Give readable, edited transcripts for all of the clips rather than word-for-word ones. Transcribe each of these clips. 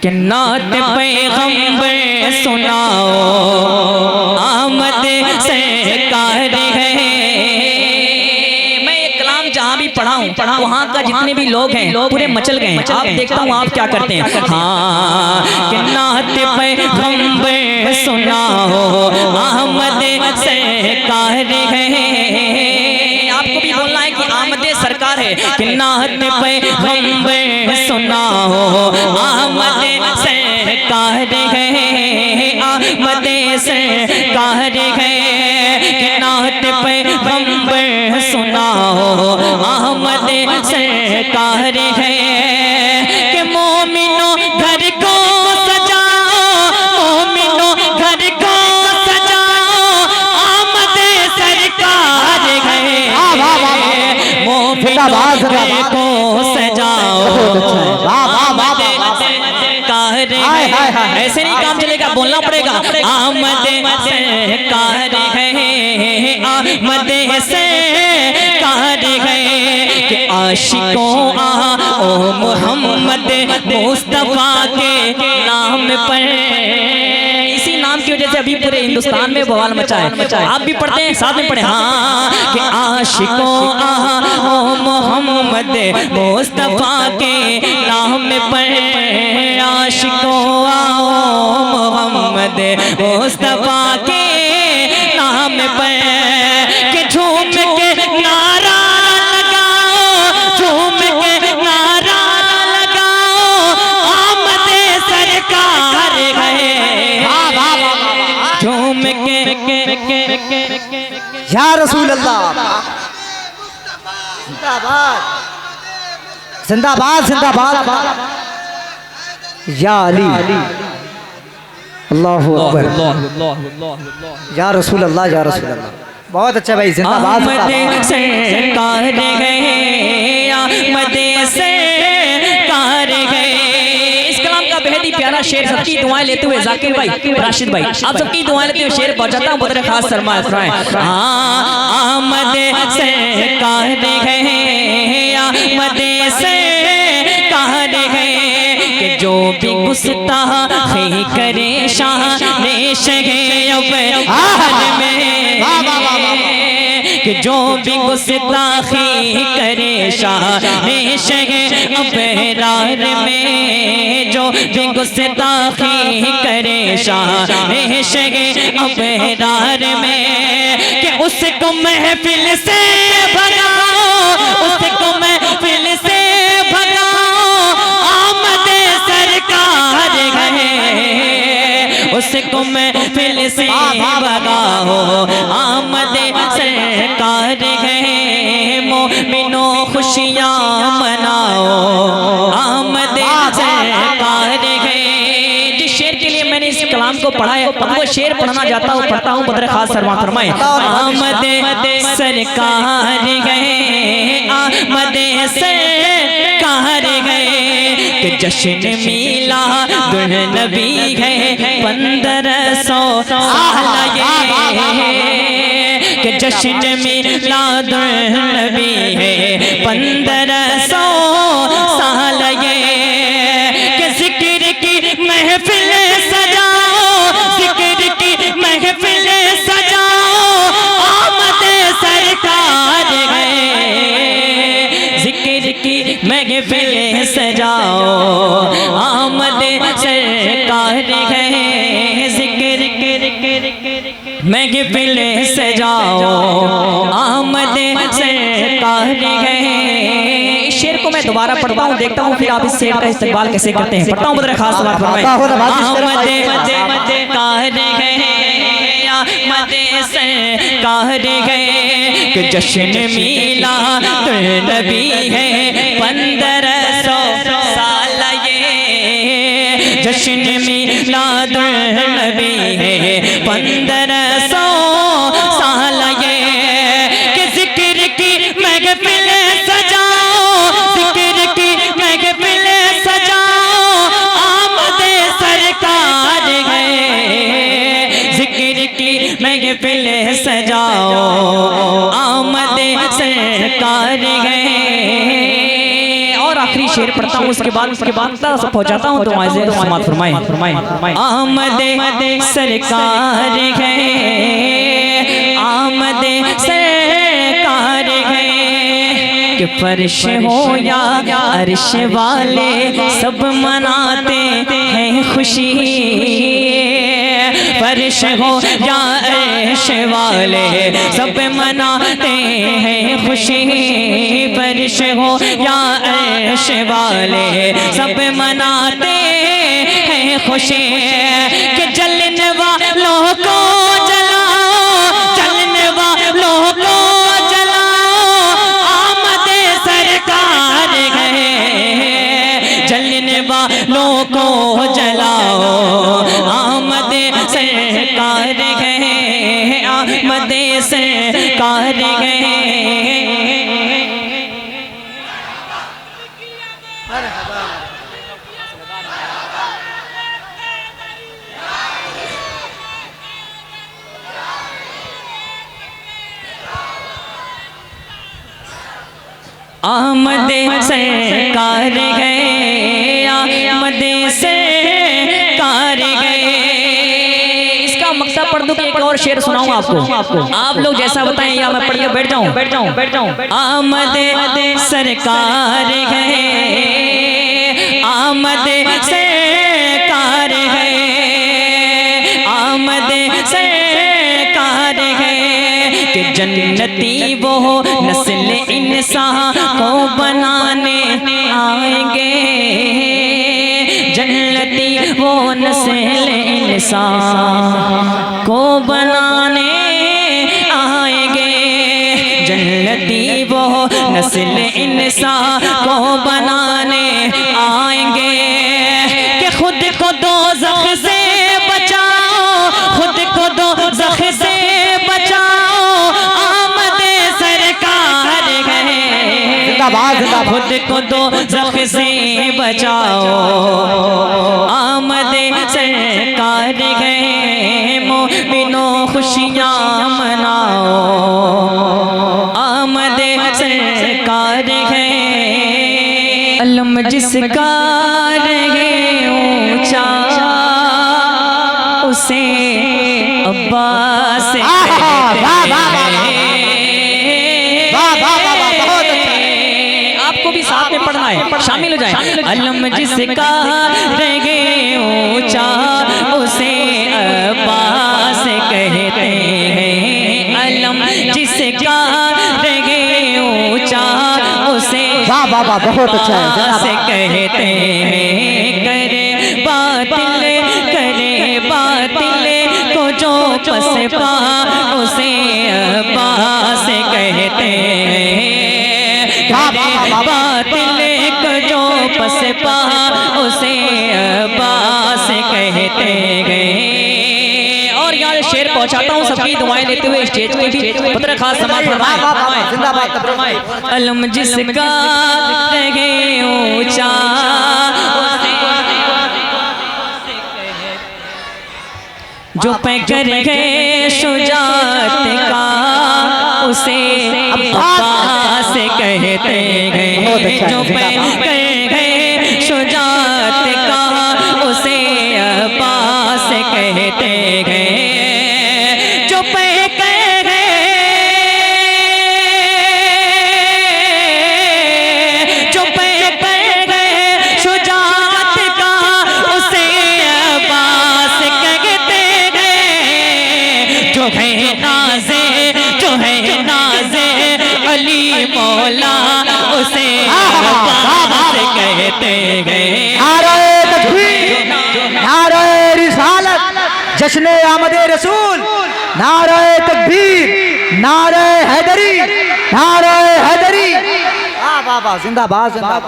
कि नात पैगंबर सुनाओ आमद सरकार है। मैं ये कलाम जहाँ भी पढ़ाऊँ वहाँ का जितने भी लोग हैं पूरे मचल गए हैं। आप देखता हूँ आप क्या करते हैं। हाँ कि नात पैगंबर सुनाओ आमद सरकार है। आपको भी बोलना है कि आमद सरकार है कि नात पैगंबर सुनाओ आमद सरकार है। आमद सरकार है कि नात पैगंबर सुनाओ आमद सरकार है। कि मोमिनो घर को सजाओ, मोमिनो घर को सजाओ आमद सरकार है। मोमिनो घर को सजाओ आमद सरकार है। ऐसे नहीं काम चलेगा, बोलना पड़ेगा आमद सरकार है। आमद सरकार है कि आशिकों ओ मोहम्मद मुस्तफा के नाम पर, इसी नाम की वजह से अभी पूरे हिंदुस्तान में बवाल मचा है। आप भी पढ़ते हैं, साथ में पढ़े। हाँ कि आशिकों ओ मोहम्मद मुस्तफा के नाम पर, आशिकों ओ मोहम्मद मुस्तफा के नाम पर कि झूम के नारा लगाओ, झूम के नारा लगाओ आमद सरकार है। झूम के या रसूल अल्लाह जिंदाबाद जिंदाबाद या अली अल्लाहु अकबर या रसूल अल्लाह या रसूल अल्लाह। बहुत अच्छा भाई, जिंदाबाद सरकार है। आमद सरकार है। इस कलाम का बेहद ही प्यारा शेर सबकी दुआएं लेते हुए जाकिर भाई, राशिद भाई, आप सबकी दुआएं लेते हुए शेर पहुंचाता हूं। बदर खास सरमाए फरमाएं। आमद सरकार है। आमद सरकार है कि जो भी गुस्ताखी करे शान शहर में, कि जो भी गुस्ताखी करे शान शहर अबरार में, जो भी गुस्ताखी करे शान शहर अबरार में, कि उसको महफिल से भगाओ, उसको महफिल से उसको महफिल से भगाओ आमद सरकार है। मोमिनो खुशियाँ मनाओ आमद सरकार है। जिस शेर के लिए मैंने इस कलाम को पढ़ा है वो शेर पढ़ना चाहता हूँ, पढ़ता हूँ। बदर खास फरमाए। आमद सरकार है। आमद सरकार है कि जश्न मिला दुल्हन नबी है 1500 साल ये, कि जश्न मिला दुल्हन नबी है 1500 साल ये, कि जिक्र की महफिल सजाओ, जिक्र की महफिल सजाओ आमद सरकार है। जिक्र की महफिल सजाओ आमद सरकार है। जिक्र महफिल सजाओ आमद सरकार है। इस शेर को मैं दोबारा पढ़ता हूँ, देखता हूँ फिर आप इस शेर का इस्तेमाल कैसे करते हैं। पढ़ता हूँ बदर खास फरमाएं। आमद सरकार है। आमद सरकार है कि जश्न मिला तो नबी है 1500 साल ये, जश्न मिला तो नबी है 1500 साल ये, कि जिक्र की महफिल सजाओ, जिक्र की महफिल सजाओ आमद सरकार है। जिक्र की महफिल सजाओ आमद सरकार है। और आखिरी शेर पढ़ता हूँ, उसके बाद पहुँचाता हूँ तो समात फरमाएं। आमद सरकार है, आमद सरकार है, कि फर्श हो या अर्श वाले सब मनाते हैं खुशी। फर्श हो या अर्श वाले सब मनाते हैं खुशी। फर्श हो या अर्श वाले सब मनाते हैं खुशी। कि जलने वालों को जलाओ, जलने वालों को जलाओ, आमद सरकार है। जलने वालों को जलाओ, आमद सरकार है, आमद सरकार है। आमद सरकार है, आमद सरकार है। इसका मकसद पढ़ दूं कि एक और शेर सुनाऊं आपको, आप लोग जैसा बताएं या मैं पढ़ के बैठ जाऊं। आमद सरकार है, आमद सरकार है, आमद सरकार है। कि जन्नती वो नस्ल इंसान को बनाने आएंगे। जन्नती वो नस्ल इंसान को बनाने आएंगे। जन्नती वो नस्ल इंसान को बनाने आएंगे। कि खुद को दोज़ख से बचाओ, खुद को दोज़ख से बचाओ, आमद सरकार है। खुद को दोज़ख से बचाओ, आमद सरकार है। मोमिनों खुशियाँ मनाओ, आमद सरकार है। अलम जिसका रहे ऊंचा, उसे अब्बास कहते हैं। आपको भी साथ में पढ़ना है, शामिल हो जाए। अलम जिसका रहे ऊंचा, उसे अब्बास कहते हैं। अलम जिसका रहे ऊंचा, उसे बहुत अच्छा से कहते हैं। करे बातिल को जो पसपा, उसे अब्बास कहते हैं। करे बातिल को जो पसपा, उसे अब्बास कहते हैं। और यहाँ शेर पहुंचाता हूँ, सबकी दुआएं लेते हुए स्टेज पे भी पुत्र खास समाज फरमाए। अलम जिसका रहे ऊंचा, जो पैकर है शुजात का, उसे अब्बास कहते हैं। जो पैकर है शुजात का, उसे अब्बास कहते हैं। जो पैकर है, जो पैकर है शुजात का, उसे अब्बास कहते हैं। जो है नाज़े, जो है नाज़े अली मौला, उसे अब्बास कहते हैं। नारे तकबीर, नारे रिसालत, जश्न आमदे रसूल, नारे तकबीर, नारे हैदरी, नारे हैदरी। वाह, जिंदाबाद जिंदाबाद।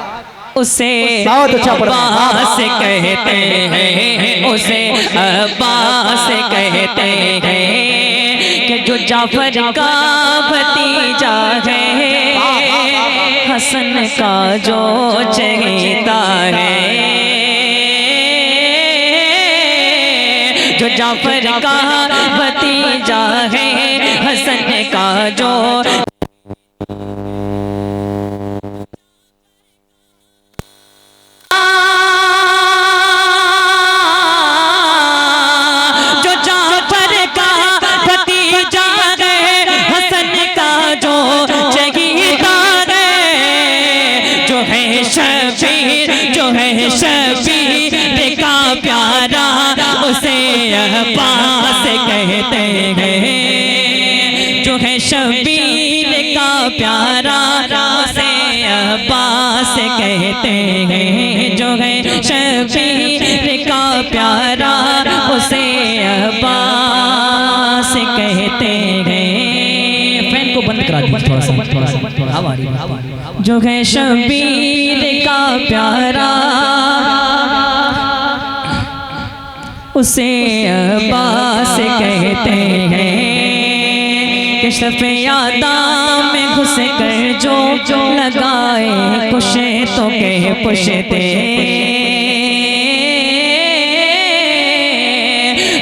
उसे बहुत अच्छा अब्बास कहते हैं, उसे अब्बास कहते हैं। कि जो जाफर का भतीजा है, हसन का जो चहेता है। जो जाफर का भतीजा है, हसन का जो अब्बास कहते हैं, जो है शबीर का प्यारा उसे अब्बास कहते हैं, जो है शबीर का प्यारा उसे अब्बास कहते हैं। फैन को बंद करा दीजिए थोड़ा सा हवा आ रही है। जो है शबीर का प्यारा उसे अब्बास कहते हैं, कि शफ़े-ए-आदा में घुस कर जो लगाए कुशे तो कह पुशते,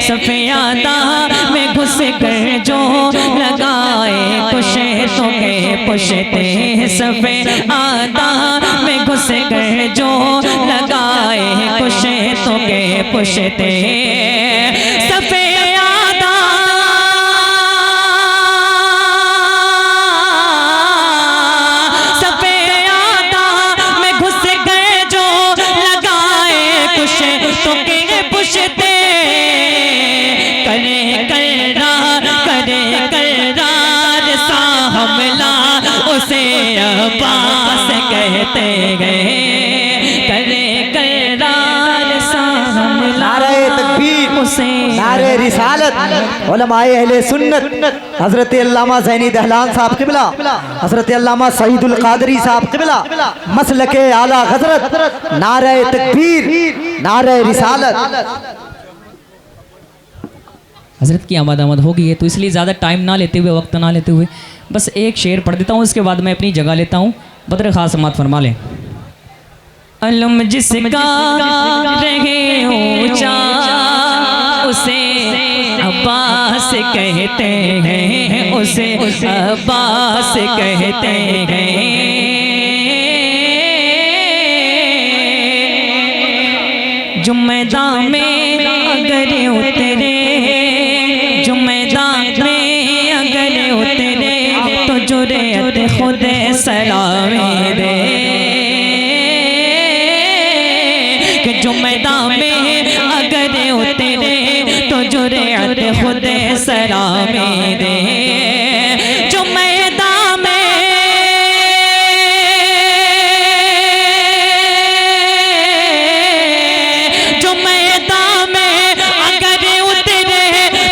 शफ़े-ए-आदा में घुस कर जो लगाए कुशे तो कह पुशते, शफ़े-ए-आदा में घुस कर जो लगाए कुशे तो कह पुशते, शफ़े-ए-आदा शफ़े-ए-आदा में घुस गए जो लगाए कुशे तो कह पुशते, करे करार सा हमला उसे अब्बास कहते हैं, करे करार सा हमला नारे तकबीर, उसे नारे रिसालत, उलमाए अहले सुन्नत, हजरत अल्लामा ज़ैनी दहलान साहब क़िबला, हजरत अल्लामा सईदुल क़ादरी साहब क़िबला, मसलके आला हजरत, नारे तकबीर, नारे रिसालत। हजरत की आमद हो गई है, तो इसलिए ज़्यादा टाइम ना लेते हुए, वक्त ना लेते हुए बस एक शेर पढ़ देता हूँ, उसके बाद मैं अपनी जगह लेता हूँ। बदर खास समात फरमा लें। अलम जिसका रहे ऊंचा उसे अब्बास कहते हैं, उसे अब्बास कहते हैं। जुम्मेदां में अगर उतरे, जुम्मेदां में अगर उतरे तो जुर्रत खुद सलामी दे, कि जुम्मेदां में अगर उतरे तो जुर्रत खुद सलामी दे, जुम्मेदां में जुम्मेदां में अगर उतरे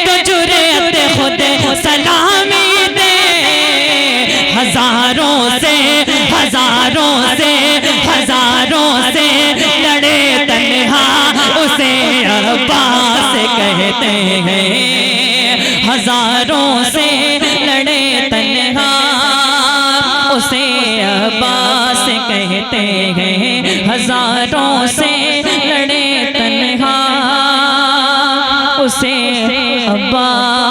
तो जुर्रत खुद सलामी दे, हजारों से हजारों से हजारों से लड़े तन्हा उसे अब्बास कहते हैं, हजारों से लड़े तन्हा उसे अब्बास कहते हैं, हजारों से लड़े तन्हा उसे अब्बास